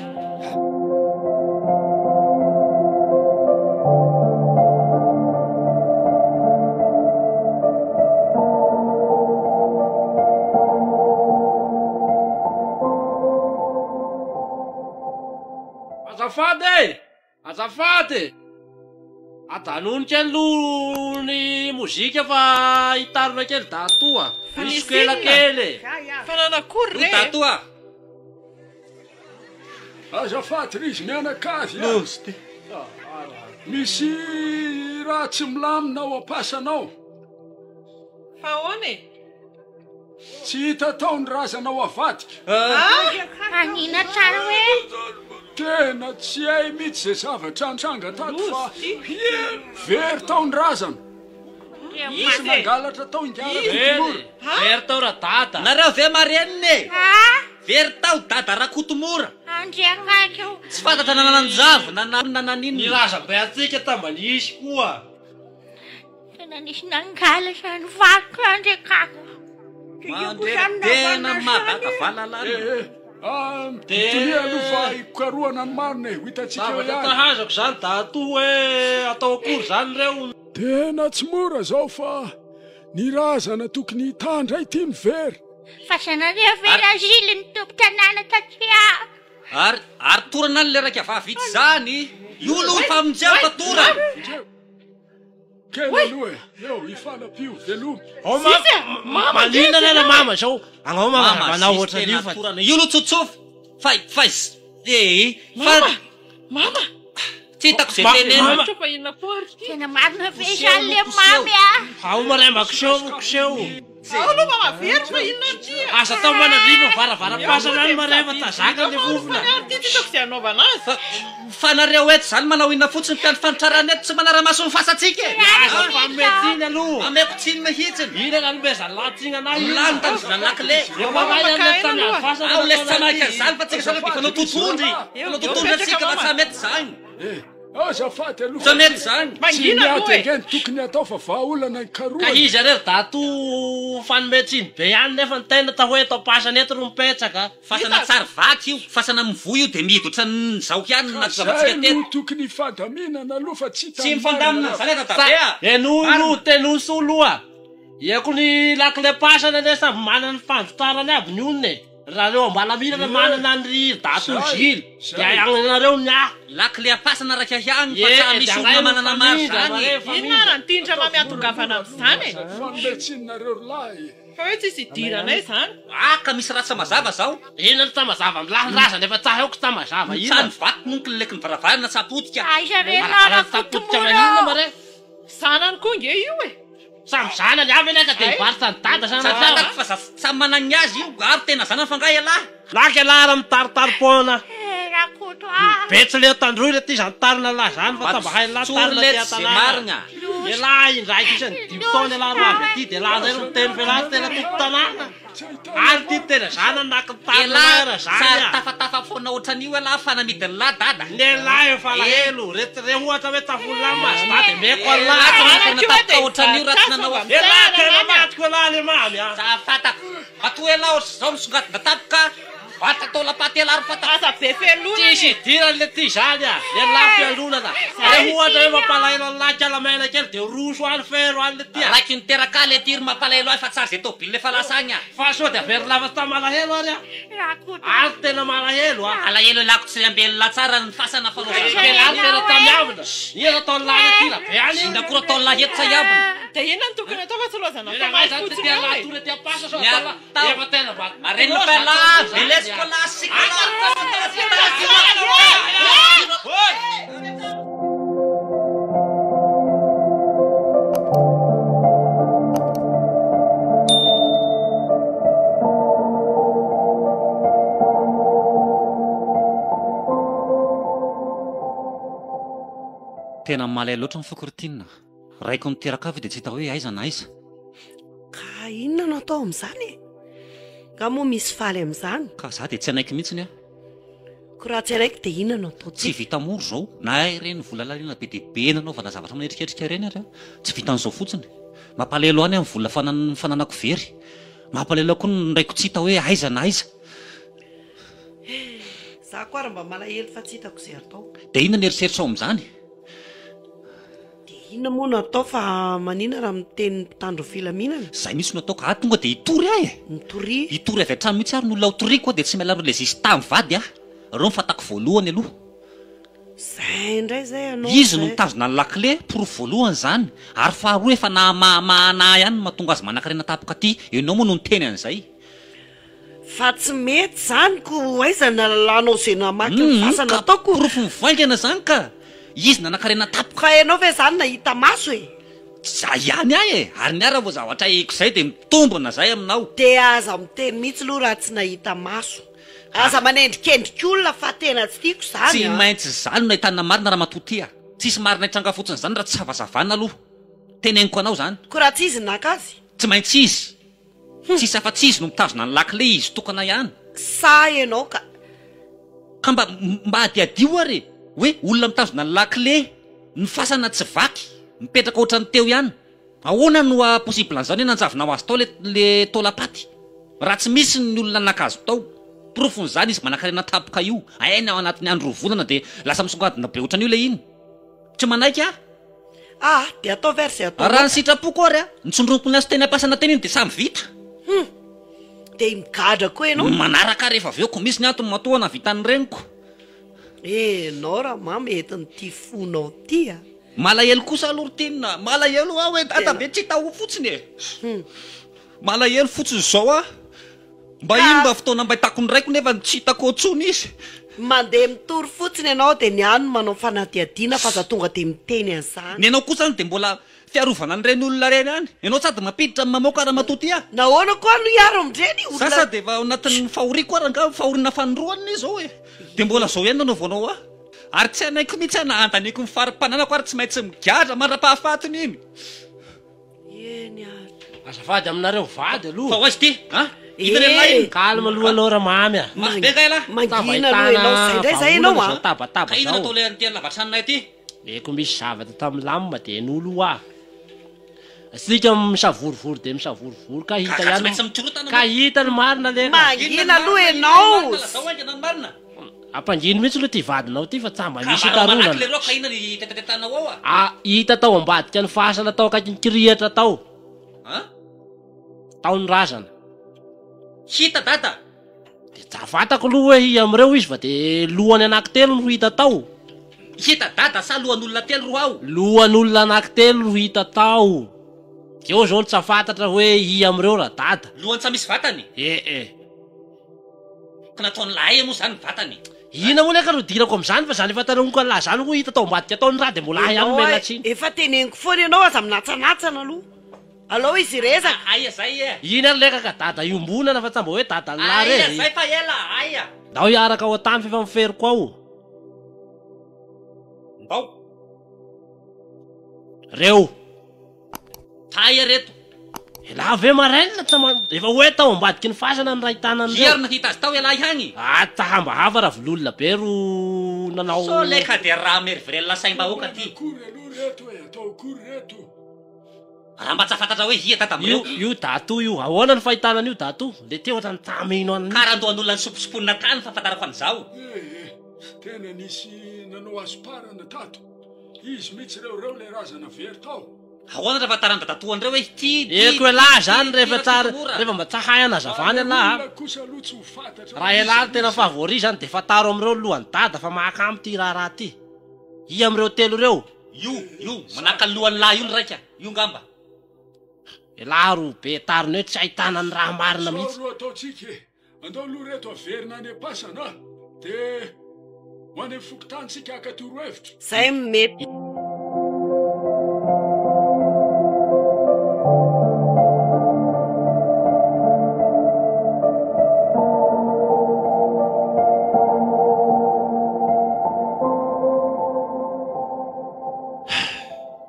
azafady adanonika ny mozika fa hitarona kely da atoa misy kelakely Fa nanakory re? datoa azafady ry izy mianakavy misy raha tsy milaminao ampasanao Fa ahoana e? tsy hita tao ny razanao avadika Anina tsara hoe tena tsy hay mihitsy zay zavatra nitranga tato fa very tao ny razana misy mangalatra tao ingara very tao raha dada nareo ve marenine very tao dada raha kotomora andriakako tsy fantatra nananjava nananino ny razam-be atsika tambanisy koa tena nisy nangala sany valiko andriakako mandretena mahagaka valalany tonia aloha fa ikaroana ny marina e ho hitatsika eo ihany tahazako zany da ato hoe atao akory zany reo tena tsy mora zao fa ny razana tokony hitandra ity mivery fa sanareo vera zily ny tompo tanàna tatria ary torana any le raiky avavitsy zany iolo famonjea tora kely aloha e eo hifanapio velomy maninana na mama zao agnao manao oatra an'io fa iolo tsotsofy fa Mama! tsy hitako zay tenena Fa inona koa ry ty? tena marina ve zany le mamy ao maray kiseho Ao aloha mama very fa inona ry ty? asa tao manadriva varavara-pasana any mareva tazaka le vovona Ty tsy hitako zay anaovana azy. fa nareo eto zany manao inona fotsiny mpiany fanotrarany eto tsy manara-maso ny fasatsika asa fametsiny aloha ameko tsiny mahitsiny ina nanomeza latsina anay lany tany zona lakile ao lesy tsanaka zany fa tsika zany fanao totondry fanao totondry atsika fa tsy mety zany azafady aloha Sa mety zany tsy Mangina aloha miady e. angeny tokony atao fa vahaolana ny ka karoana izy arery da ato fanometsiny be ihany nefa ny tena ta hoe atao pasana eto ro mipetraka fasana tsary vaky io fasana mivoy io de mihidotra ny zaoky ihany na zay zavatsika no teto tokony fadaminana aloha fa tsy tsy mifandamina zany eta tabea enolo tenosoloa iako ny lakile pasana le samby manana ny fanjotarany aby ny onne raha reo ambalamirana manana ny dato zily de agnanareo ny ah lakile apasana raiky ahiagny fa sa misy olona manana maro zany Inona raha nitindra mamy atongavana am'izany e? fanometsinareo lahy Fa hoe tsisy idiranay zany. aka misy raha tsy mazava zao ina ry tamazava am'lahirazana efa tsaha eoko tamazava ina sany vaky monko ny leky ny varavarana tsapotika aiza renara tapotika manina mare Sanany koa nge io e. samy zanany avy elaka de mivarotra ny dada sady sana latako fa samy managny azy io ary tena zanany fangay alahy laky alara mitaritarim-poana rakoto betsy le tandroy le ty zany tarina lahy zany fa tamba hay lahy tarina Tsorlet ty ze atalana marina elahy indraiky isany 10 taona elahy ro avy aty de lahy zay ro miteny velasy tena tompo tanàna ary ty tena zanany nakitarina mara sary zany a tafatafa foana ohatran'io alahy fanamidiny lahy dada ny elahy efa lahelo re ohatra hoe tafolona masina de meko lahy alahy tena tapaka ohatran'io raha tsy nanao elahy tena matiko elahy le mamy a za fatako atoa elahy ohatry zao misongatina tapoka vata tao lapaty elahy ro fatako Asa be felona. tsisy idirany le ty zany a le lahy fialonana re ohatra hoe mampalahelo any lahy kalamena kely de roso any fero any le tia raiky niteraka le tiry mampalahelo ahy fa tsary zay tobily le falasagny a fa so de very lava ta malahelo ary a rakoto ary tena malahelo a alahelo elako tsy ambelona tsara ny fasana fanaovana ary tena tamiavina ina tao lany aty la be any inona kora tao lahy eto tsaiabina De inona ny tokony atao fa tsy lozana fa ela maty zany fotsiny tia ao e. lahy tore tia pasa so Miaraka tao. efa tena Mareno pela, veles Tena malay loatra ny fokorotinina. Raiko niteraka avy dia tsy hita hoe aiza na aiza. Ka inona no atao amin'izany? Ka moa misy faly amin'izany? Ka za dia tsy anaiky mihitsiny a. Ko raha tsy araiky dia inona no atao Tsy vita moro zao. Na ireny vola lalina be dia be nanaovana zavatra mieritreritra ireny ary. Tsy vitan'izao fotsiny. Mampalelo any amin'ny vola fananako very. Mampalelo koa ny raiko tsy hita hoe aiza na aiza. Za koa raha mba malahelo fa tsy hitako izay atao. Dia inona ny eritreritra ao amin'izany? Inona moa no atao fa manina raha miteny mpitandro filaminana? Zay misy no atao ka tonga dia hitory ahy. Mitory? Hitory avy hatrany mihitsy ary n'olona hotoriako dia tsy miala amin'ilay zisy tamivady ah. Reo mifatako voalohany aloha. Zay indray zay anao. Izy no mitazona ny lakle pour voalohany zany. Ary faharoa efa mahana ihany mahatonga azy manan-karena tapoka aty. Ianao moa no niteny an'izay. Fa tsy mety zany ko aiza na lalanao izay namaky ny fasana ataoko. Porofo mivaingana zany ka. Izy nanan-karena tapoka. Fa ianao ve zany nahita maso e? Za ihany ahy e. Ary ny ara vao zavatra iko zay dia mitombona zay aminao. Dia aza miteny mihitsy aloha raha tsy nahita maso. Aza manendrikendrik'olona fa tena tsy tiako zany. Tsy maintsy zany no ahitana marina raha matoty ah. Tsisy marina hitranga fotsiny zany raha tsy savazavana aloha. Teneniko anao zany. Ko raha tsy izy nakazy? Tsy maintsy izy. Tsisy afa-tsy izy no mitazona ny lakle izy tokana ihany. Sa ianao ka. Ka mba adiadio ary hoe olona mitazona ny lakle ny fasana tsy vaky mipetraka ohatrany teo ihany. Ahoana no possible an'izany hoe nanjavona ho azy tao le taolapaty. Raha tsy misy ny olona nakazo tao. Profon'izany izy manan-karena tapoka io. Aina ao anatin'ny andro volana dia lasa misongadina be ohatran'io le iny. Tsy manaiky ah? Ah, dia atao versy atao. Raha ny sitrapoko ary ah, nitsondroko ny azy teny am-pasana teny iny dia samy vita. Dia migadra koa ianao. Manaraka rehefa avy eo ko misy ny antony matoana vitan'ny reniko. Enao raha mety nyty fonao ty ah. Malahelo kosa aloha tinina. Malahelo ah hoe tata be tsy hita ho fotsiny e. Malahelo fotsiny zao ah. Mba ino mba fotoana mba hitako ny raiko nefa tsy hitako otsony izy. Mandeha mitory fotsiny ianao dia ny ano manao fanadihadiana fa za tonga dia miteny an'izany. Ny anao kosa dia mbola fiarovana an'ireny olona reny ihany. Ianao sady mampiditra mamoaka raha matoty ah. Nahoana koa no hiaro amin'ireny olona. Sasa dia efa anatin'ny fahoriako ary nga fahoriana fanoroany izao e. Dia mbola zao ihany nanao vonao ah. Ary tsy anaiko mihitsy anantaniko ny farim-pananako ary tsy maintsy migadra mandra-pahafatiny iny. Eny ah. Azafady aminareo vady aloha. Fa hoazy ty ah. Iny kalma alohanao raha mamy ah. Mafibeka ela. Mangina aloha ianao zay ndray zay ianao ah. Tabataba ka inona atao le an'ity lavatranonay aty? Eko misy zavatra tamin'ny lamima dia n'olo ah. Asika misavorivory dia misavorivory ka hita ihany. Ka hita ny marina le. Mangina aloha ianao. Zao aingana ny marina. Ampangino mihitsy aloha ty vadinao ty fa tsamba misy taronana. Le roka inona ny tetatetanao ao ah? Hita tao ambadika ny fasana tao akaiky ny kirihatra tao. Ah? Taon'ny razana. Hita data. Dia tsy afatako aloha hoe amin'ireo izy fa dia lohany anankitelo no hita tao. Hita data sa lohan'olona telo roa ao? Lohan'olona anankitelo no hita tao. Eo zao tsy afantatra hoe amin'ireo raha data. Lohany tsy misy vatany? Ka nataony lahy moa zany vatany. Ina moa leka no dirako amin'izany fa zany efa taroniko an'lahy zany ho hita tao ambadika taony raha dia mbola ihany melatsiny. Efa teneniko foana ianao aza minatsanatana aloha. Alao izy rezaka. Aia zay e. Ina ary leka ka dada iombonana fa tsamba hoe dada ny lahy Aia reny. zay fa ela aia. Dao hiaraka ao an-tany fa efa miferiko ao. Mbao. Reo. Taia reto. Ela ave maraina efa hoe tao ambadiky ny fasana ny rahitana an'ireo. Iarona hita azy tao ela ihany. Tahambahava raha vololona be ro nanao. So leka dia raha meriverelona saim-bahoaka ty. Kory aloha reto e, atao kory reto. Raha mba tsy afantatra hoe hia tata amin'ireo. Io dato io. Ahoana ny fahitana an'io dato? Le teo ohatrany tamino an'io. Karandohan'olona ny soposiponina tany fahafantarako an'izao. Tena nisy nanao azo parana tato. Izy mihitsy reo le razana very tao. Ahoana raha fahatarana dadatohan'ireo hoe ty. Eko elahy zany rehefa tsara rehefa mba tsahay anazavany anahy. Kosa aloha tsy ho fantatra. Raha elahy tena favori zany dia fataro amin'ireo lohany dada fa mahakamo ty raha ty. I amin'ireo telo reo. Io manaka ny lohan'ny lahy io ny raika. Io ngamba. Elahy ro be tariny hoe tsy ahitana ny raha marina mihitsy. Sao ataotsika andao aloha reto averina any am-pasana dia ho any amin'ny fokotany sika akatorohevitra. Zay mety.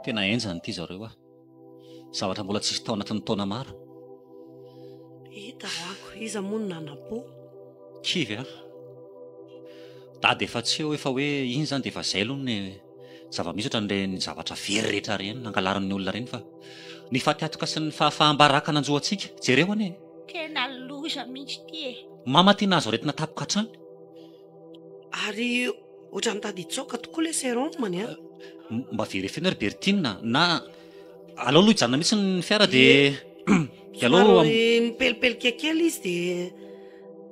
Tena enjany ity zareo zavatra mbola tsisy tao anatin'ny taona maro. Hita ako iza moa no nanapo. Kivy dady efa tsy eo efa hoe iny zany dia efa zay aloha ny zava-misy ohatran'ireny ny zavatra very rehetra reny nangalarin'ny olona reny fa ny fatiatoka sy ny fahambaraka nanjoantsika jereo anie. Tena loza mihitsy ty e. Mama tiana azo retina tapoka hatrany. Ary ohatran'ny tady tsoka tokoa le seron many a. Mba vérifier ry Bertine na alao aloha hijanona mihitsy ny fiara dia alao mipelipelika kely izy dia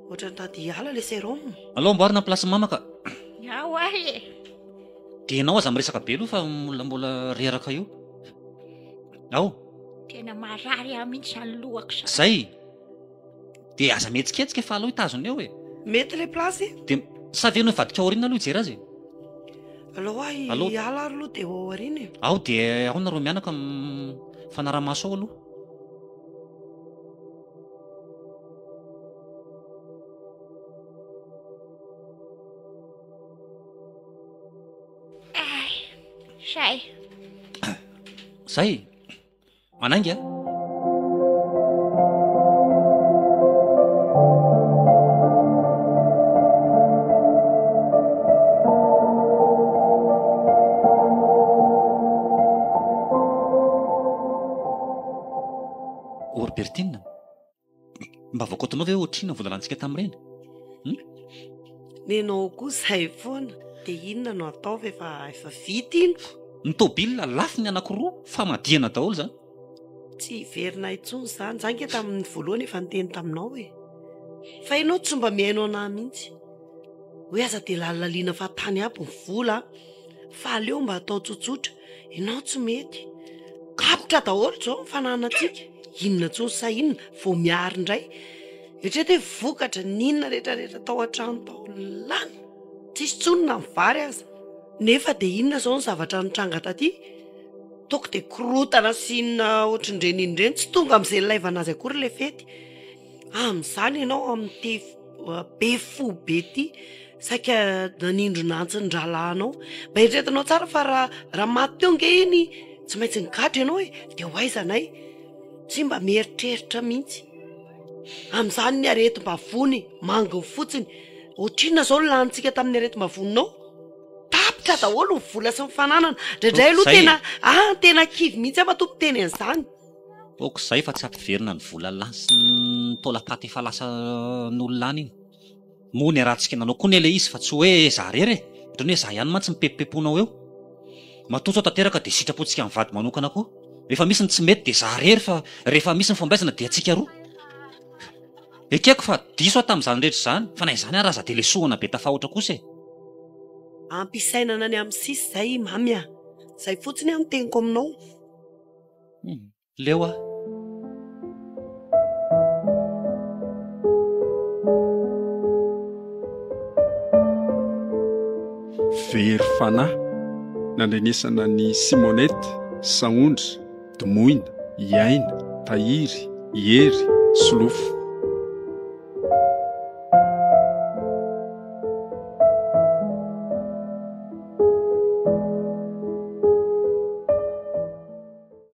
ohatran'ny tady ala le seron. alao amboarina plasy mamaka. Ao ahy e. Dia ianao aza miresaka be aloha fa mbola reraka io. Ao. Tena marary aho mihitsy izany lohako izany. Zay. Dia aza mihetsiketsika fa alao hitazona eo e. Mety le plasy. Dia saveno ivadika aoriana aloha hijery azy. Alao ahy ala aloha dia aoriana e. Ao dia ao nareo mianaka fanaramaso ao aloha. Zay. Zay. Mananga. Or Bertine. Mba voakotonao ve ohatrina vola lantsika tamin'ireny? Nenao koa zay foana. Dia inona no ataova efa vita iny? Ny tôbila lafy ny anankiroa fa madihana daholo zany. Tsy hiverina intsony izany. Zany ke tamin'ny voalohany efa niteny taminao e. Fa ianao tsy mba mihainao anahy mihitsy. Hoe aza dia lalaliana fa tany aby ny vola. Fa aleo mba atao tsotsotra. Ianao tsy mety. Kapotra daholo zao ny fananantsika. Inona tsony sa inona vao miary indray. Eritrereto hoe vokatra ninona rehetrarehetra tao an-trano tao lany. Tsisy tsonona ny vary aza. Nefa dia inona zao ny zavatra nitranga taty? Toko dia korotana sy inona ohatr'ireny indreny tsy tonga amin'izay laivana azy akory le fety. Amin'izany ianao amin'ny be fo be ty saika nanindro nantsin-dralahanao. Mba eritreretanao tsara fa raha maty teo nge iny tsy maintsy nigadra ianao e. Dia ho aizanay tsy mba mieritreritra mihitsy. Amin'izany ny aretim-bavony manginy fotsiny. Ohatrina zao lantsika tamin'ny aretim-bavoninao. Tapitra daholo ny vola sy ny fananana. Indray aloha tena kivy mihitsy afa tompo teny an'izany. Oko izay fa tsy ampiverina ny vola lany sy ny taolapaty efa lasa n'olona any iny. Moa ny arahantsika nanao koa ny ilay izy fa tsy hoe zarery e. Ohatrany hoe za ihany mantsy mipepopeponao eo. Matoa sao tanteraka dia sitrapontsika amin'ny vady manokana koa. Rehefa misy ny tsy mety dia zarery fa rehefa misy ny fombaizana dia antsika roa. Ekeko fa diso aho tamin'izany rehetra izany fa na izany raha za dia lesohana be tafahotra kosa e. Ampisainana any amin'ny sisy zay mamy a. Zay fotsiny aho no teniko aminao. Leo ah. Very fanahy nandrenesana ny Simonette, Saondry, Domoina, Iaina, Tahiry, Hery, Solofo.